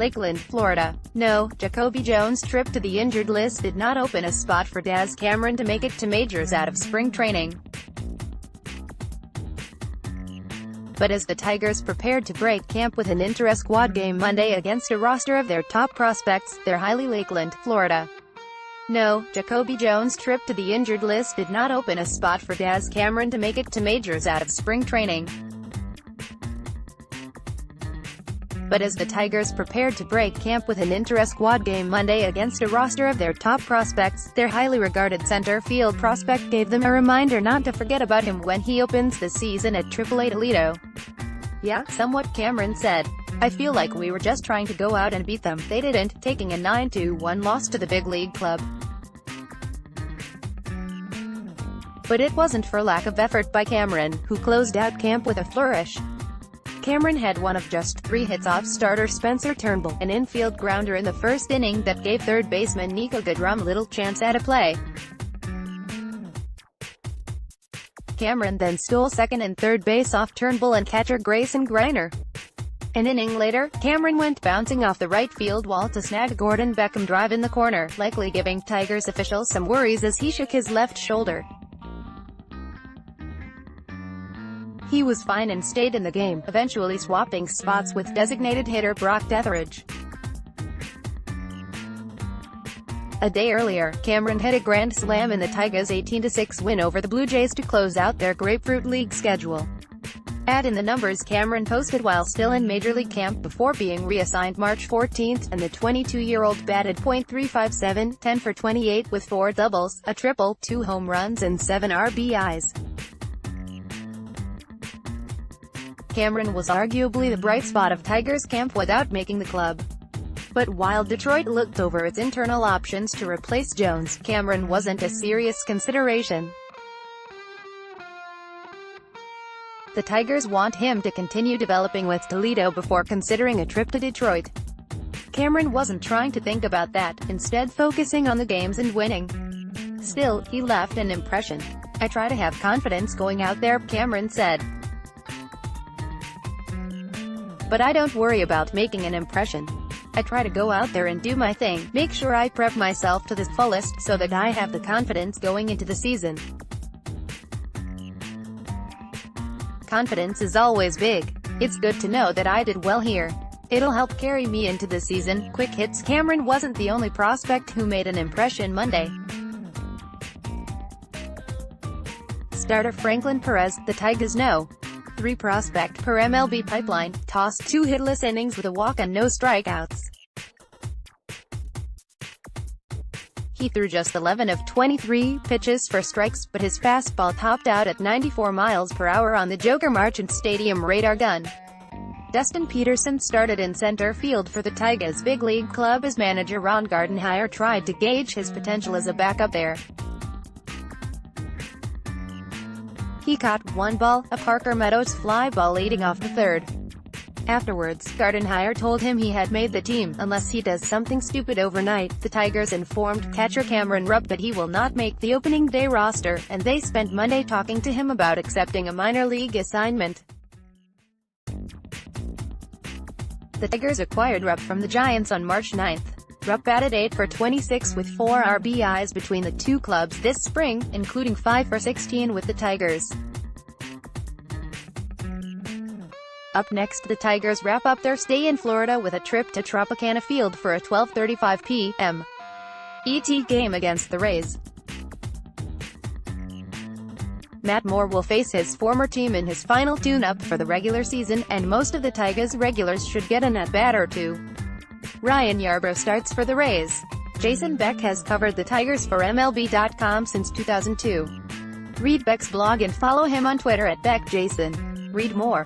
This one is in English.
Lakeland, Florida. No, JaCoby Jones' trip to the injured list did not open a spot for Daz Cameron to make it to majors out of spring training. But as the Tigers prepared to break camp with an intra-squad game Monday against a roster of their top prospects, they're highly Lakeland, Florida. No, JaCoby Jones' trip to the injured list did not open a spot for Daz Cameron to make it to majors out of spring training. But as the Tigers prepared to break camp with an intra-squad game Monday against a roster of their top prospects, their highly regarded center field prospect gave them a reminder not to forget about him when he opens the season at AAA Toledo. "Yeah, somewhat," Cameron said. "I feel like we were just trying to go out and beat them. They didn't," taking a 9-1 loss to the big league club. But it wasn't for lack of effort by Cameron, who closed out camp with a flourish. Cameron had one of just 3 hits off starter Spencer Turnbull, an infield grounder in the first inning that gave third baseman Nico Goodrum little chance at a play. Cameron then stole second and third base off Turnbull and catcher Grayson Greiner. An inning later, Cameron went bouncing off the right field wall to snag a Gordon Beckham drive in the corner, likely giving Tigers officials some worries as he shook his left shoulder. He was fine and stayed in the game, eventually swapping spots with designated hitter Brock Detheridge. A day earlier, Cameron hit a grand slam in the Tigers' 18-6 win over the Blue Jays to close out their Grapefruit League schedule. Add in the numbers Cameron posted while still in Major League camp before being reassigned March 14, and the 22-year-old batted .357, 10 for 28 with 4 doubles, a triple, 2 home runs and 7 RBIs. Cameron was arguably the bright spot of Tigers camp without making the club. But while Detroit looked over its internal options to replace Jones, Cameron wasn't a serious consideration. The Tigers want him to continue developing with Toledo before considering a trip to Detroit. Cameron wasn't trying to think about that, instead focusing on the games and winning. Still, he left an impression. "I try to have confidence going out there," Cameron said. "But I don't worry about making an impression. I try to go out there and do my thing, make sure I prep myself to the fullest, so that I have the confidence going into the season. Confidence is always big. It's good to know that I did well here. It'll help carry me into the season." Quick hits. Cameron wasn't the only prospect who made an impression Monday. Starter Franklin Perez, the Tigers' No. 3 prospect per MLB Pipeline, tossed 2 hitless innings with a walk and no strikeouts. He threw just 11 of 23 pitches for strikes, but his fastball topped out at 94 miles per hour on the Joker Marchant Stadium radar gun. Dustin Peterson started in center field for the Tigers big league club as manager Ron Gardenhire tried to gauge his potential as a backup there. He caught one ball, a Parker Meadows fly ball leading off the third. Afterwards, Gardenhire told him he had made the team, unless he does something stupid overnight. The Tigers informed catcher Cameron Rupp that he will not make the opening day roster, and they spent Monday talking to him about accepting a minor league assignment. The Tigers acquired Rupp from the Giants on March 9. Rupp batted 8 for 26 with 4 RBIs between the two clubs this spring, including 5 for 16 with the Tigers. Up next, the Tigers wrap up their stay in Florida with a trip to Tropicana Field for a 12:35 p.m. ET game against the Rays. Matt Moore will face his former team in his final tune-up for the regular season, and most of the Tigers regulars should get an at-bat or two. Ryan Yarbrough starts for the Rays. Jason Beck has covered the Tigers for MLB.com since 2002. Read Beck's blog and follow him on Twitter at BeckJason. Read more.